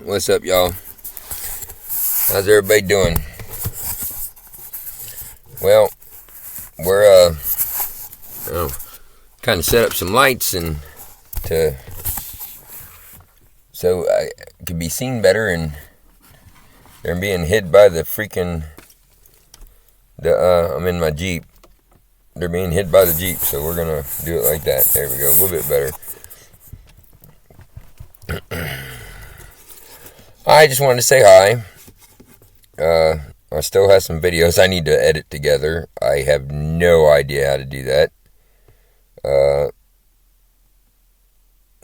What's up, y'all? How's everybody doing? Well, we're kind of set up some lights and to so I could be seen better, and they're being hid by the freaking I'm in my Jeep. They're being hid by the Jeep, so we're gonna do it like that. There we go, a little bit better. I just wanted to say hi. I still have some videos I need to edit together. I have no idea how to do that.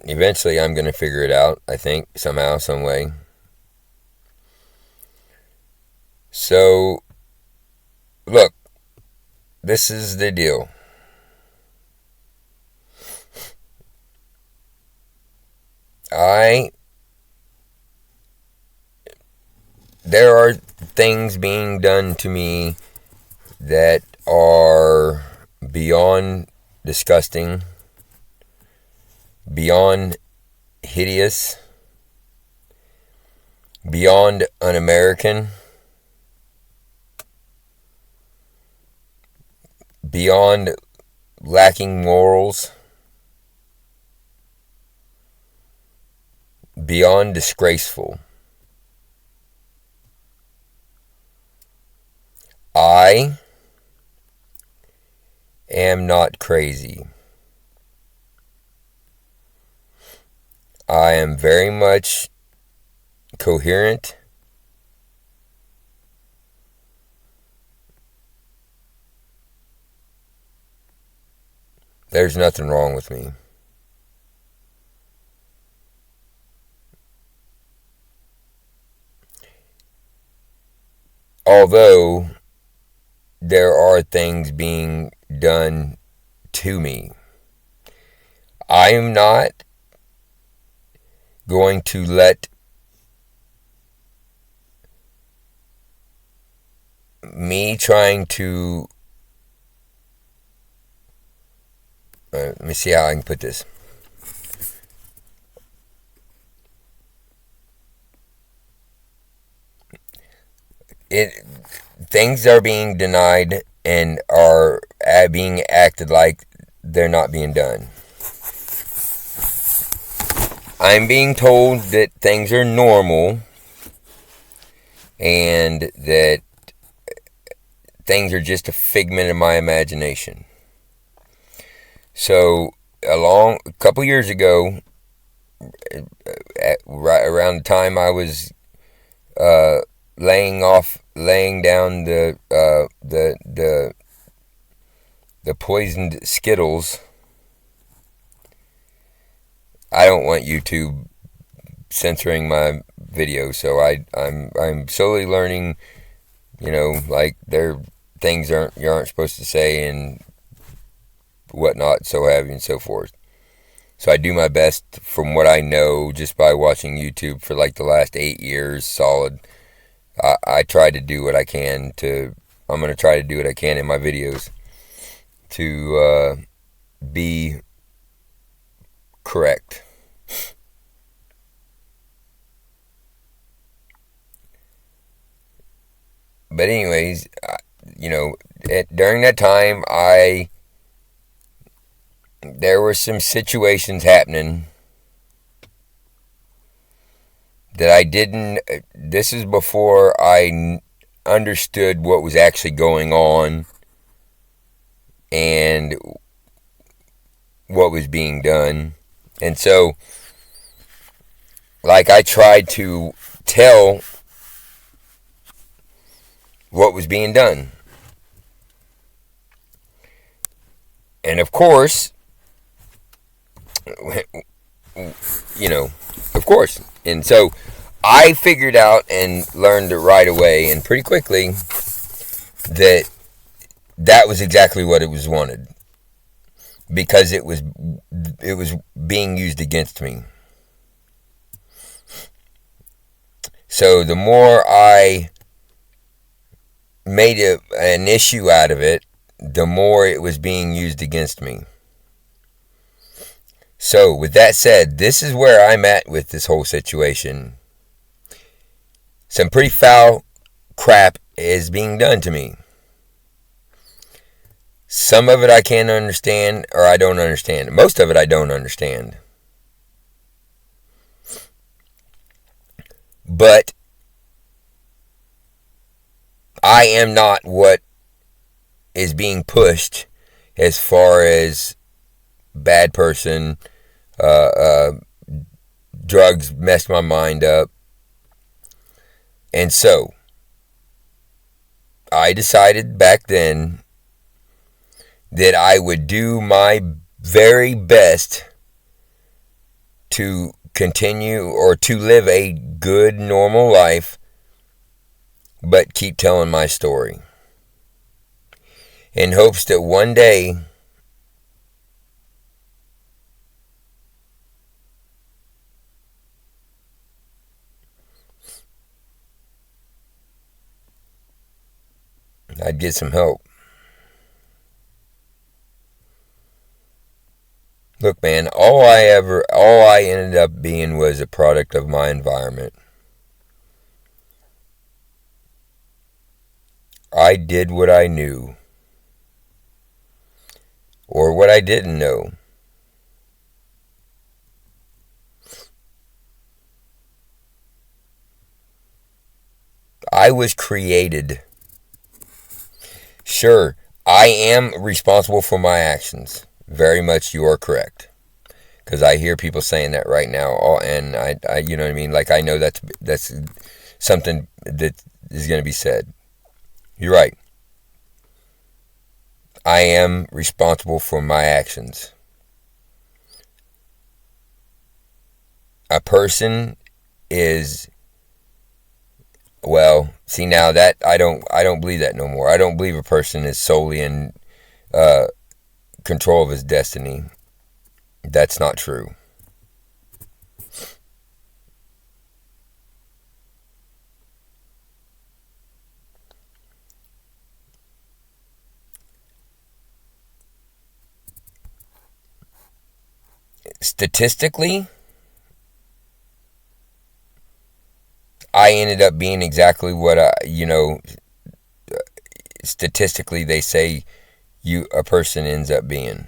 Eventually I'm going to figure it out, I think, somehow, some way. So, look, this is the deal. There are things being done to me that are beyond disgusting, beyond hideous, beyond un-American, beyond lacking morals, beyond disgraceful. I am not crazy. I am very much coherent. There's nothing wrong with me. Although there are things being done to me, I am not going to let me trying to let me see how I can put this. Things are being denied and are being acted like they're not being done. I'm being told that things are normal and that things are just a figment of my imagination. So, a couple years ago, right around the time I was laying down the poisoned Skittles. I don't want YouTube censoring my videos, so I'm slowly learning, like there things you aren't supposed to say and whatnot, so have you and so forth. So I do my best from what I know just by watching YouTube for like the last 8 years solid. I try to do what I can I'm going to try to do what I can in my videos to be correct. But anyways, during that time, there were some situations happening that I didn't. This is before I understood what was actually going on and what was being done. And so, like, I tried to tell what was being done. And of course, of course. And so I figured out and learned right away and pretty quickly that was exactly what it was wanted, because it was being used against me. So the more I made an issue out of it, the more it was being used against me. So, with that said, this is where I'm at with this whole situation. some pretty foul crap is being done to me. Some of it I can't understand, or I don't understand. Most of it I don't understand. But I am not what is being pushed as far as bad person, drugs messed my mind up. And so, I decided back then that I would do my very best to continue or to live a good, normal life, but keep telling my story. In hopes that one day I'd get some help. Look, man, all I ended up being was a product of my environment. I did what I knew, or what I didn't know. I was created. Sure, I am responsible for my actions. Very much you are correct. Because I hear people saying that right now, and I, you know what I mean? Like, I know that's something that is going to be said. You're right. I am responsible for my actions. A person is, well, see, now that I don't believe that no more. I don't believe a person is solely in control of his destiny. That's not true. Statistically, I ended up being exactly what statistically they say a person ends up being.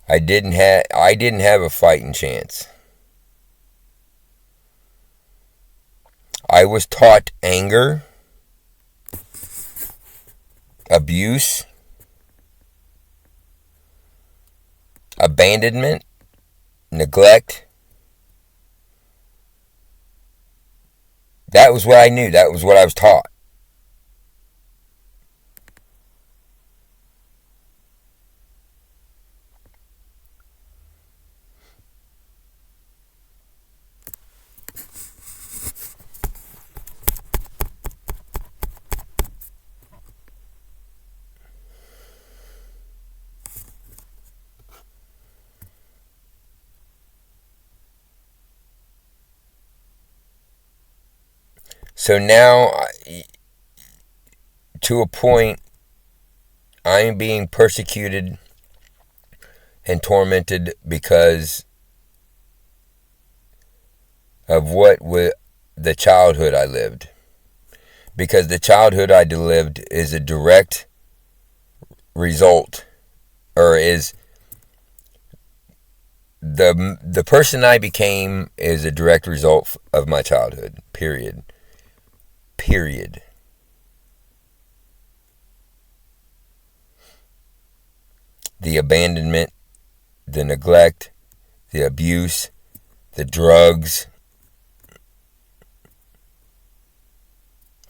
I didn't have a fighting chance. I was taught anger, abuse, abandonment, neglect. That was what I knew. That was what I was taught. So now, to a point, I am being persecuted and tormented because of the childhood I lived. Because the childhood I lived is a direct result, or is the person I became is a direct result of my childhood. Period. The abandonment, the neglect, the abuse, the drugs.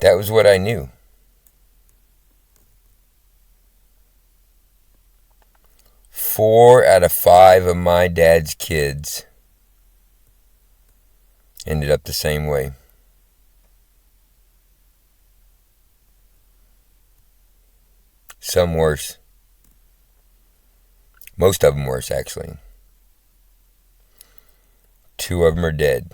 That was what I knew. Four out of five of my dad's kids ended up the same way. Some worse. Most of them worse, actually. 2 of them are dead.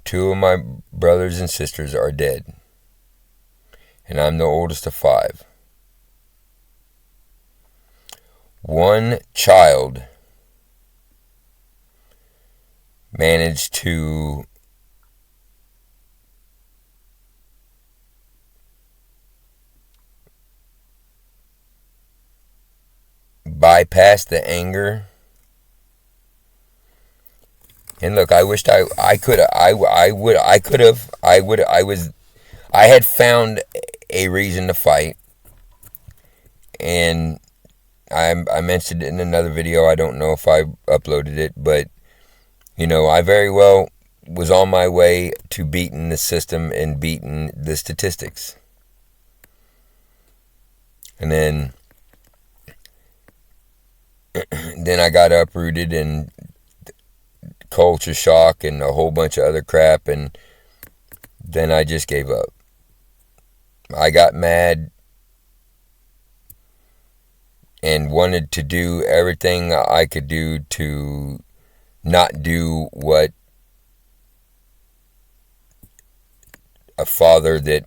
2 of my brothers and sisters are dead. And I'm the oldest of 5. one child managed to bypass the anger. And look, I wished I could I had found a reason to fight, and I mentioned it in another video. I don't know if I uploaded it, but I very well was on my way to beating the system and beating the statistics. And then I got uprooted and culture shock and a whole bunch of other crap, and then I just gave up. I got mad and wanted to do everything I could do to not do what a father that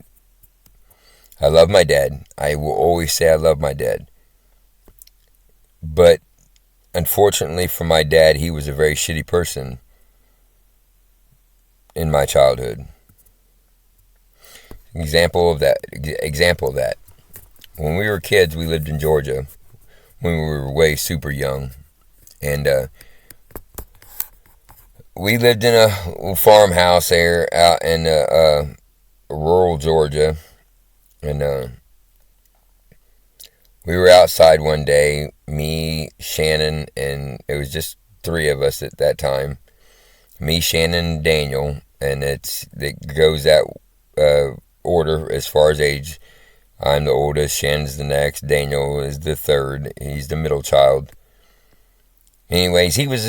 I love my dad. I will always say I love my dad. But unfortunately for my dad, he was a very shitty person in my childhood. Example of that. When we were kids, we lived in Georgia when we were way super young. And we lived in a farmhouse there out in rural Georgia. And we were outside one day, me, Shannon, and it was just three of us at that time. Me, Shannon, and Daniel. And it goes that order as far as age. I'm the oldest, Shannon's the next, Daniel is the third, he's the middle child. Anyways, he was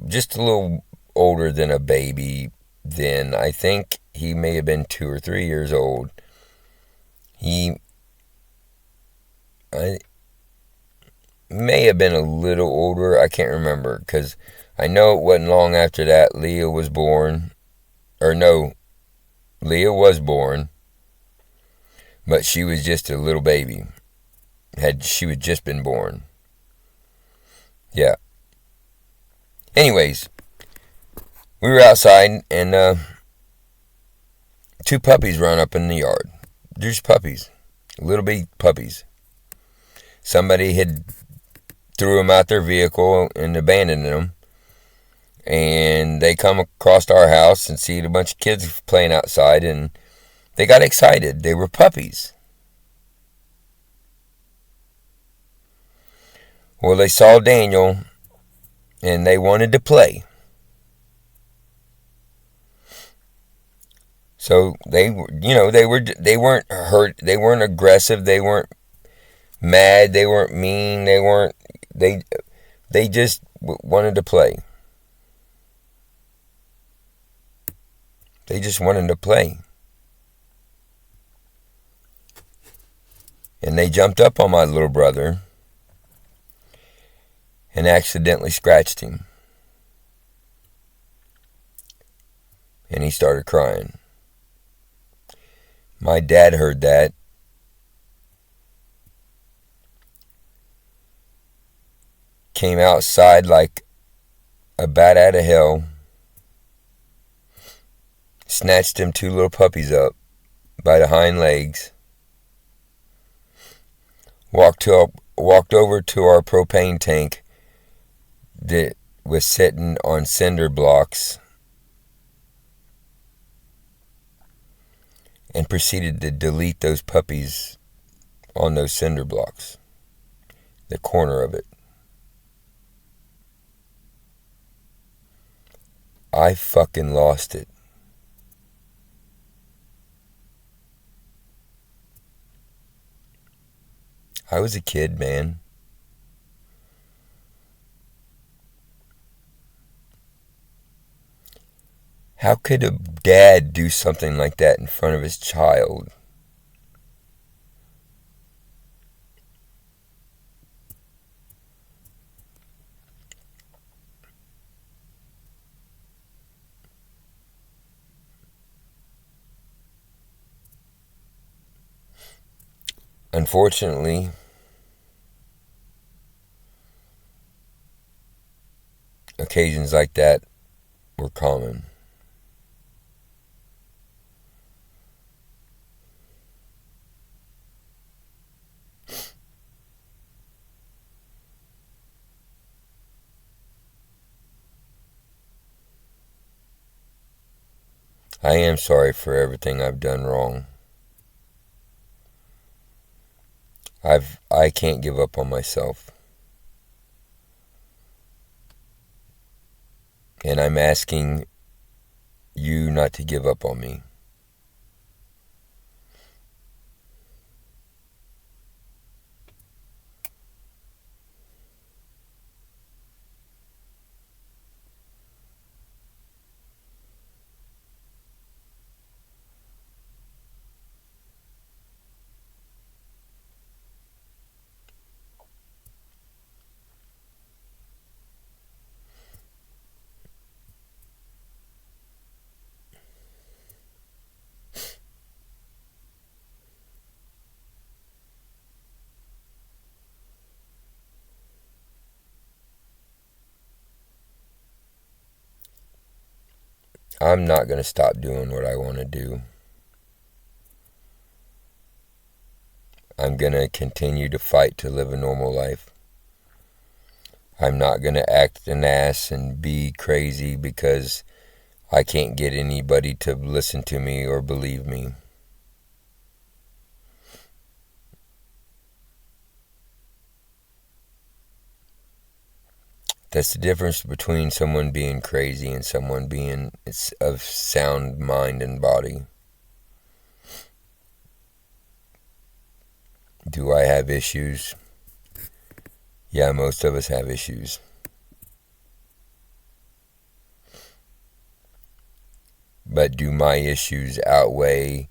just a little older than a baby then. I think he may have been 2 or 3 years old. I may have been a little older, I can't remember, because I know it wasn't long after that Leah was born. Leah was born, but she was just a little baby. She had just been born. Yeah. Anyways, we were outside and two puppies run up in the yard. Just puppies. Little bitty puppies. Somebody had threw them out their vehicle and abandoned them. And they come across our house and see a bunch of kids playing outside, and they got excited. They were puppies. Well, they saw Daniel and they wanted to play. So they weren't hurt, they weren't aggressive, they weren't mad, they weren't mean, they just wanted to play. They just wanted to play. And they jumped up on my little brother and accidentally scratched him. And he started crying. My dad heard that. Came outside like a bat out of hell. Snatched them two little puppies up by the hind legs. Walked over to our propane tank that was sitting on cinder blocks and proceeded to delete those puppies on those cinder blocks. The corner of it. I fucking lost it. I was a kid, man. How could a dad do something like that in front of his child? Unfortunately, occasions like that were common. I am sorry for everything I've done wrong. I can't give up on myself. And I'm asking you not to give up on me. I'm not going to stop doing what I want to do. I'm going to continue to fight to live a normal life. I'm not going to act an ass and be crazy because I can't get anybody to listen to me or believe me. That's the difference between someone being crazy and someone being of sound mind and body. Do I have issues? Yeah, most of us have issues. But do my issues outweigh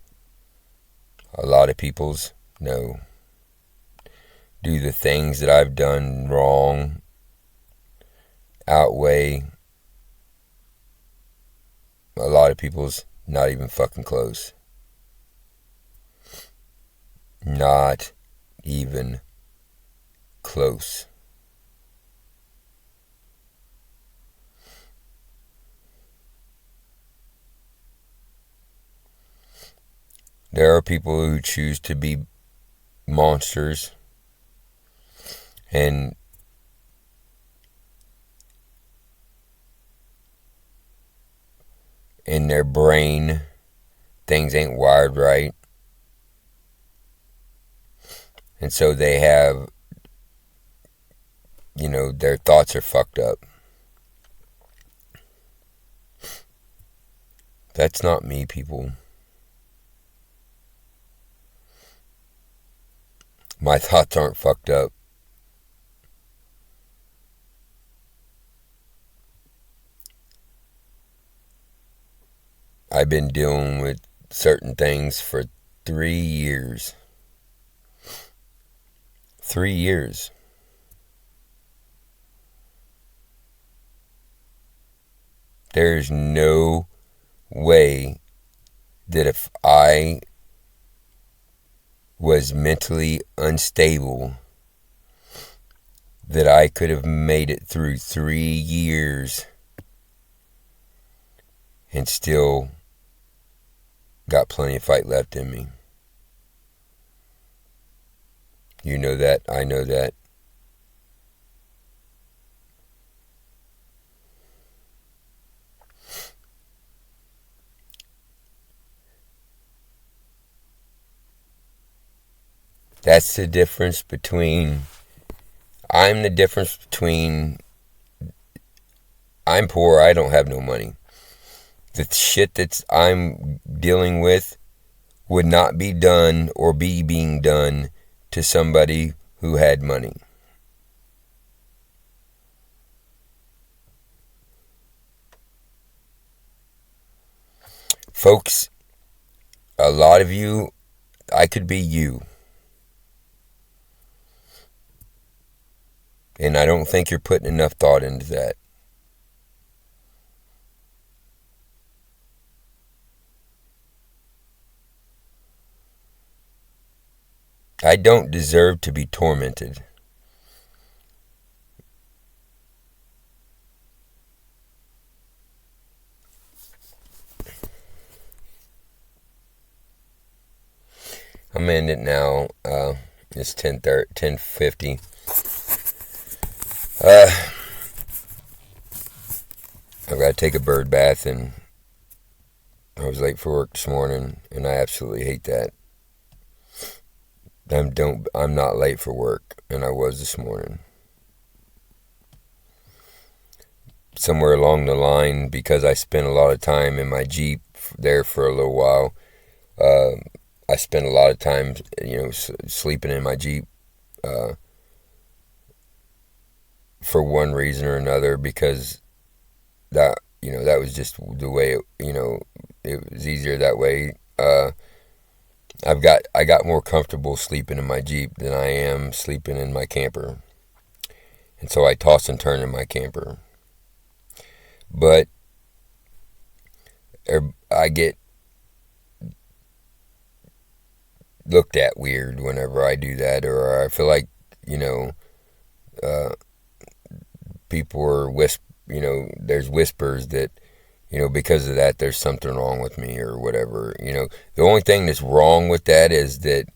a lot of people's? No. Do the things that I've done wrong outweigh a lot of people's? Not even fucking close. Not even close. There are people who choose to be monsters and in their brain things ain't wired right, and so they have, their thoughts are fucked up. That's not me, people. My thoughts aren't fucked up. I've been dealing with certain things for 3 years. 3 years. There's no way that if I was mentally unstable that I could have made it through 3 years and still got plenty of fight left in me. You know that. I know that. That's the difference between... I'm the difference between... I'm poor, I don't have no money. The shit that I'm dealing with would not be done or be being done to somebody who had money. Folks, a lot of you, I could be you. And I don't think you're putting enough thought into that. I don't deserve to be tormented. I'm in it now. It's 10:50. I've got to take a bird bath, and I was late for work this morning, and I absolutely hate that. I'm not late for work, and I was this morning. Somewhere along the line, because I spent a lot of time in my Jeep there for a little while, I spent a lot of time, sleeping in my Jeep for one reason or another, because that was just the way it was easier that way. I got more comfortable sleeping in my Jeep than I am sleeping in my camper. And so I toss and turn in my camper. But I get looked at weird whenever I do that, or I feel like, people are there's whispers that, because of that, there's something wrong with me or whatever. The only thing that's wrong with that is that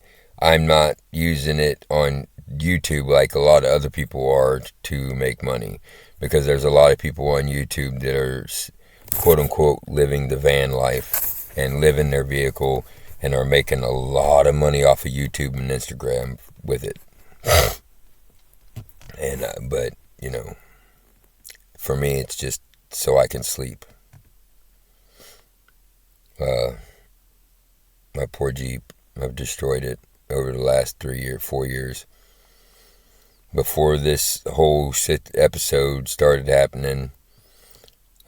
I'm not using it on YouTube like a lot of other people are to make money, because there's a lot of people on YouTube that are quote unquote living the van life and living their vehicle and are making a lot of money off of YouTube and Instagram with it. And but for me, it's just so I can sleep. My poor Jeep, I've destroyed it over the last 4 years. Before this whole episode started happening,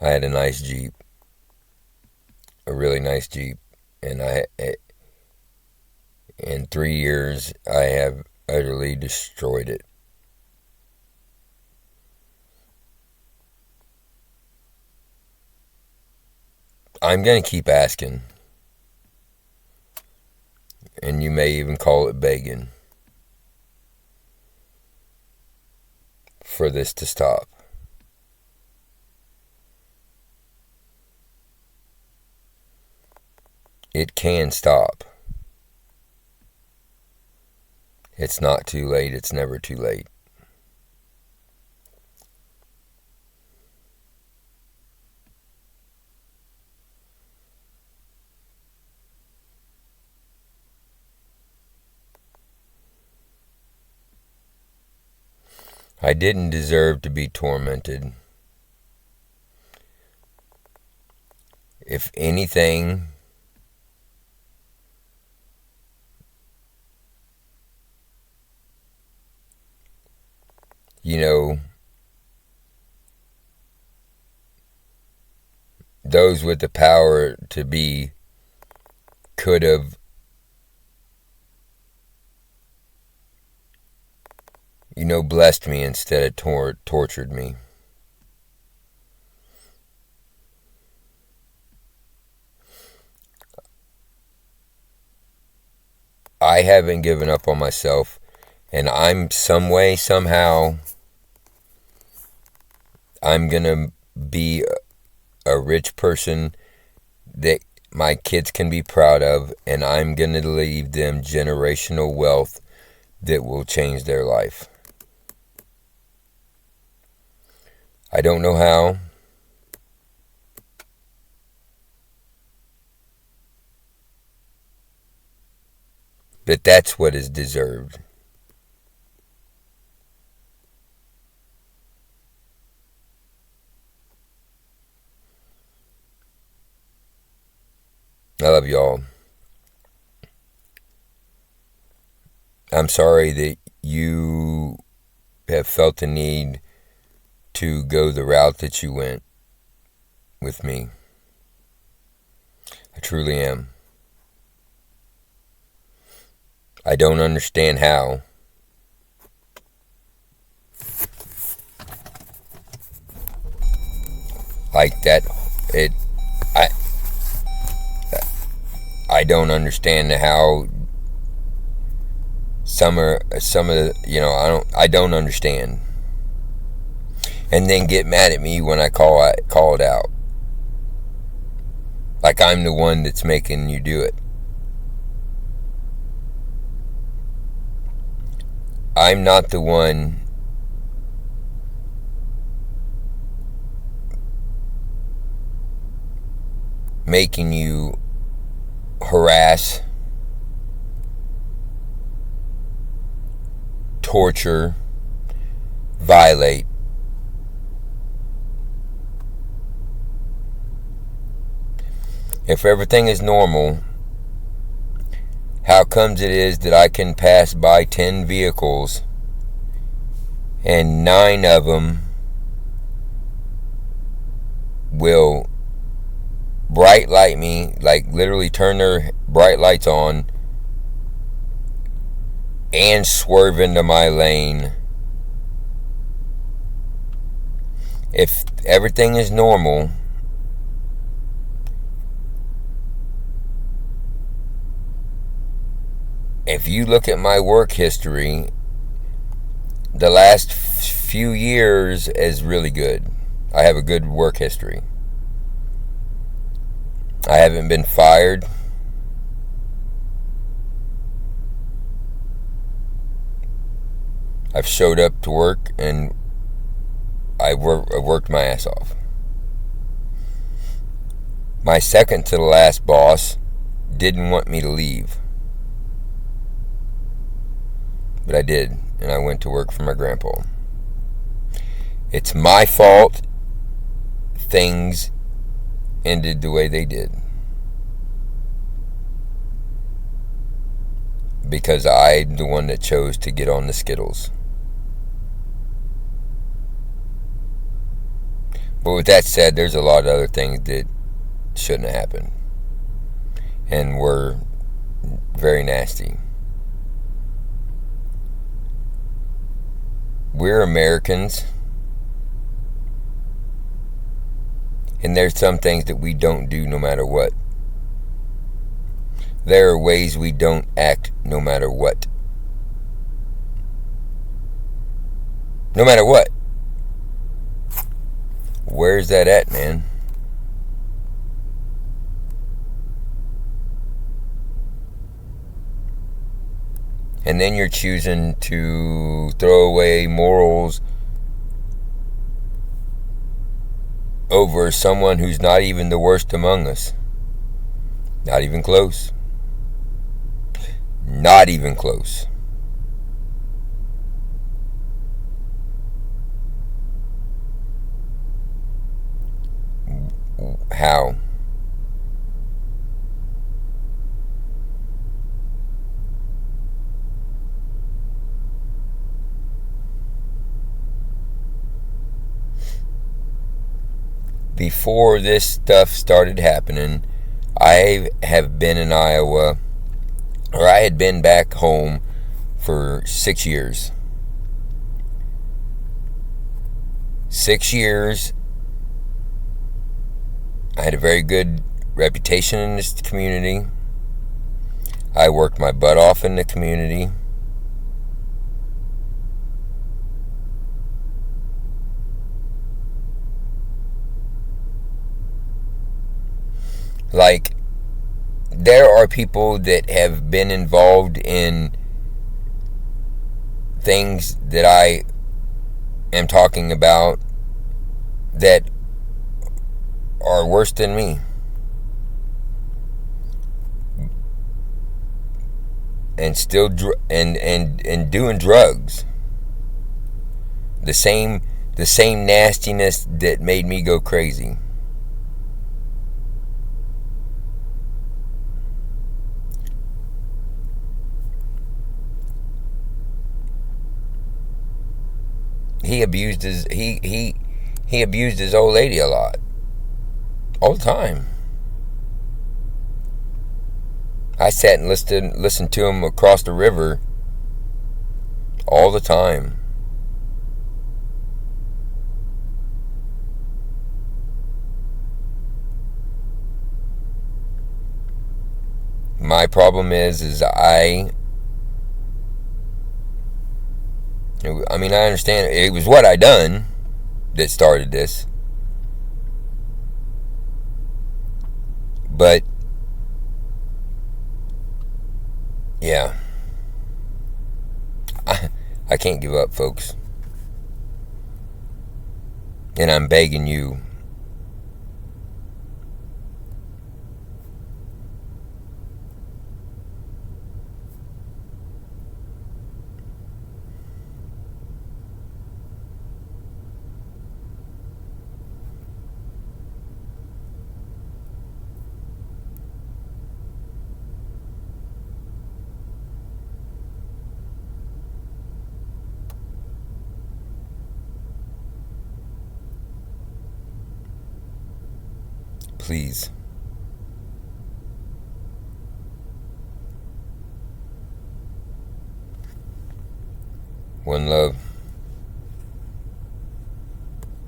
I had a nice Jeep, a really nice Jeep, and in 3 years, I have utterly destroyed it. I'm going to keep asking, and you may even call it begging, for this to stop. It can stop. It's not too late. It's never too late. I didn't deserve to be tormented. If anything, those with the power to be could have blessed me instead of tortured me. I haven't given up on myself, and somehow, I'm gonna be a rich person that my kids can be proud of, and I'm gonna leave them generational wealth that will change their life. I don't know how. But that's what is deserved. I love y'all. I'm sorry that you have felt the need to go the route that you went with me. I truly am. I don't understand how. Like that, I don't understand how some of the, I don't understand. And then get mad at me when I call it out. Like I'm the one that's making you do it. I'm not the one making you harass, torture, violate. If everything is normal, how comes it is that I can pass by 10 vehicles and 9 of them will bright light me, like literally turn their bright lights on and swerve into my lane? If everything is normal, if you look at my work history, the last few years is really good. I have a good work history. I haven't been fired. I've showed up to work and I've worked my ass off. My second to the last boss didn't want me to leave, but I did, and I went to work for my grandpa. It's my fault things ended the way they did, because I'm the one that chose to get on the Skittles. But with that said, there's a lot of other things that shouldn't have happened and were very nasty. We're Americans, and there's some things that we don't do no matter what. There are ways we don't act no matter what. No matter what. Where's that at, man? And then you're choosing to throw away morals over someone who's not even the worst among us. Not even close. Not even close. How? Before this stuff started happening, I have been in Iowa, or I had been back home for 6 years. 6 years. I had a very good reputation in this community. I worked my butt off in the community. Like, there are people that have been involved in things that I am talking about that are worse than me. And still and doing drugs. The same nastiness that made me go crazy. He abused his old lady a lot. All the time. I sat and listened to him across the river all the time. My problem is I understand it was what I done that started this. But yeah, I can't give up, folks. And I'm begging you, please. One love.